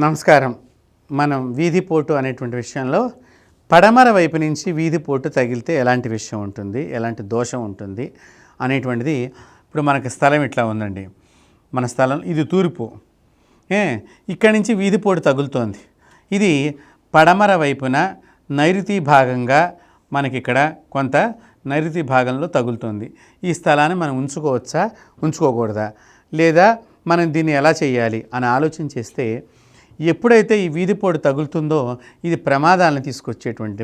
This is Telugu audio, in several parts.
నమస్కారం. మనం వీధిపోటు అనేటువంటి విషయంలో పడమర వైపు నుంచి వీధిపోటు తగిలితే ఎలాంటి విషయం ఉంటుంది, ఎలాంటి దోషం ఉంటుంది అనేటువంటిది. ఇప్పుడు మనకి స్థలం ఇట్లా ఉందండి. మన స్థలం ఇది తూర్పు, ఇక్కడి నుంచి వీధిపోటు తగులుతోంది. ఇది పడమర వైపున నైరుతి భాగంగా మనకిక్కడ కొంత నైరుతి భాగంలో తగులుతుంది. ఈ స్థలాన్ని మనం ఉంచుకోవచ్చా, ఉంచుకోకూడదా, లేదా మనం దీన్ని ఎలా చేయాలి అని ఆలోచన చేస్తే, ఎప్పుడైతే ఈ వీధిపోటు తగులుతుందో ఇది ప్రమాదాలను తీసుకొచ్చేటువంటి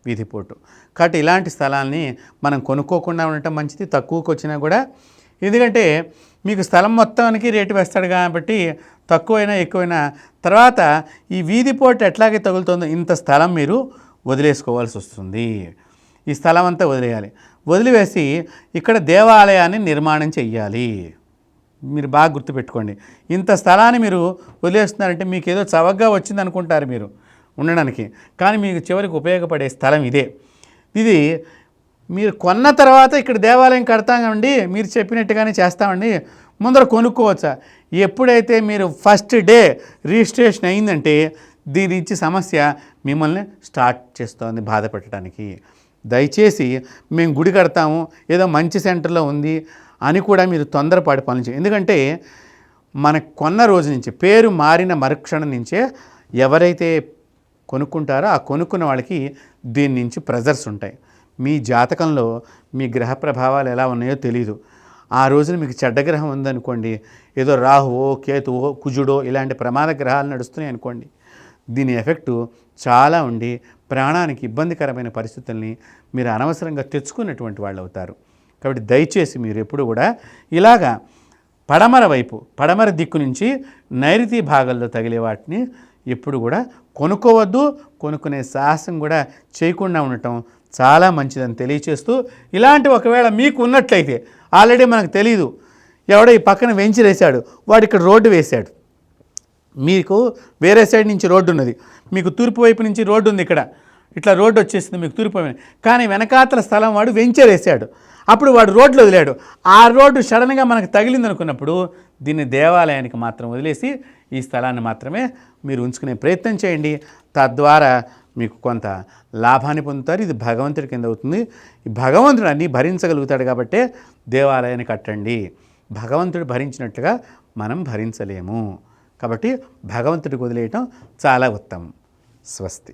వీధిపోటు. కాబట్టి ఇలాంటి స్థలాన్ని మనం కొనుక్కోకుండా ఉండటం మంచిది, తక్కువకి వచ్చినా కూడా. ఎందుకంటే మీకు స్థలం మొత్తానికి రేటు వేస్తాడు కాబట్టి తక్కువైనా ఎక్కువైనా తర్వాత ఈ వీధిపోటు ఎట్లాగే తగులుతుందో ఇంత స్థలం మీరు వదిలేసుకోవాల్సి వస్తుంది. ఈ స్థలం అంతా వదిలేయాలి. వదిలివేసి ఇక్కడ దేవాలయాన్ని నిర్మాణం చెయ్యాలి. మీరు బాగా గుర్తుపెట్టుకోండి. ఇంత స్థలాన్ని మీరు వదిలేస్తున్నారంటే మీకు ఏదో చవకగా వచ్చింది అనుకుంటారు మీరు ఉండడానికి, కానీ మీకు చివరికి ఉపయోగపడే స్థలం ఇదే. ఇది మీరు కొన్న తర్వాత ఇక్కడ దేవాలయం కడతామండి, మీరు చెప్పినట్టుగానే చేస్తామండి, ముందర కొనుక్కోవచ్చా? ఎప్పుడైతే మీరు ఫస్ట్ డే రిజిస్ట్రేషన్ అయిందంటే దీని నుంచి సమస్య మిమ్మల్ని స్టార్ట్ చేస్తుంది బాధ పెట్టడానికి. దయచేసి మేము గుడి కడతాము, ఏదో మంచి సెంటర్లో ఉంది అని కూడా మీరు తొందరపాటు పనులు చేయండి. ఎందుకంటే మనకు కొన్న రోజు నుంచి, పేరు మారిన మరుక్షణం నుంచే ఎవరైతే కొనుక్కుంటారో ఆ కొనుక్కున్న వాళ్ళకి దీని నుంచి ప్రెజర్స్ ఉంటాయి. మీ జాతకంలో మీ గ్రహ ప్రభావాలు ఎలా ఉన్నాయో తెలియదు. ఆ రోజున మీకు చెడ్డ గ్రహం ఉందనుకోండి, ఏదో రాహువో కేతువో కుజుడో ఇలాంటి ప్రమాద గ్రహాలు నడుస్తున్నాయి అనుకోండి, దీని ఎఫెక్టు చాలా ఉండి ప్రాణానికి ఇబ్బందికరమైన పరిస్థితుల్ని మీరు అనవసరంగా తెచ్చుకున్నటువంటి వాళ్ళు అవుతారు. కాబట్టి దయచేసి మీరు ఎప్పుడు కూడా ఇలాగా పడమర వైపు, పడమర దిక్కు నుంచి నైరుతి భాగాల్లో తగిలే వాటిని ఎప్పుడు కూడా కొనుక్కోవద్దు. కొనుక్కునే సాహసం కూడా చేయకుండా ఉండటం చాలా మంచిదని తెలియచేస్తూ, ఇలాంటి ఒకవేళ మీకు ఉన్నట్లయితే, ఆల్రెడీ మనకు తెలీదు, ఎవడో ఈ పక్కన వెంచర్ వేశాడు, వాడు ఇక్కడ రోడ్డు వేశాడు, మీకు వేరే సైడ్ నుంచి రోడ్డు ఉన్నది, మీకు తూర్పు వైపు నుంచి రోడ్డు ఉంది, ఇక్కడ ఇట్లా రోడ్డు వచ్చేసింది మీకు తూర్పు వైపు, కానీ వెనకాతల స్థలం వాడు వెంచర్ వేశాడు, అప్పుడు వాడు రోడ్లు వదిలాడు. ఆ రోడ్డు సడన్గా మనకు తగిలింది అనుకున్నప్పుడు దీన్ని దేవాలయానికి మాత్రం వదిలేసి ఈ స్థలాన్ని మాత్రమే మీరు ఉంచుకునే ప్రయత్నం చేయండి. తద్వారా మీకు కొంత లాభాన్ని పొందుతారు. ఇది భగవంతుడి కింద అవుతుంది. ఈ భగవంతుడు అన్నీ భరించగలుగుతాడు కాబట్టే దేవాలయాన్ని కట్టండి. భగవంతుడు భరించినట్టుగా మనం భరించలేము కాబట్టి భగవంతుడికి వదిలేయటం చాలా ఉత్తమం. స్వస్తి.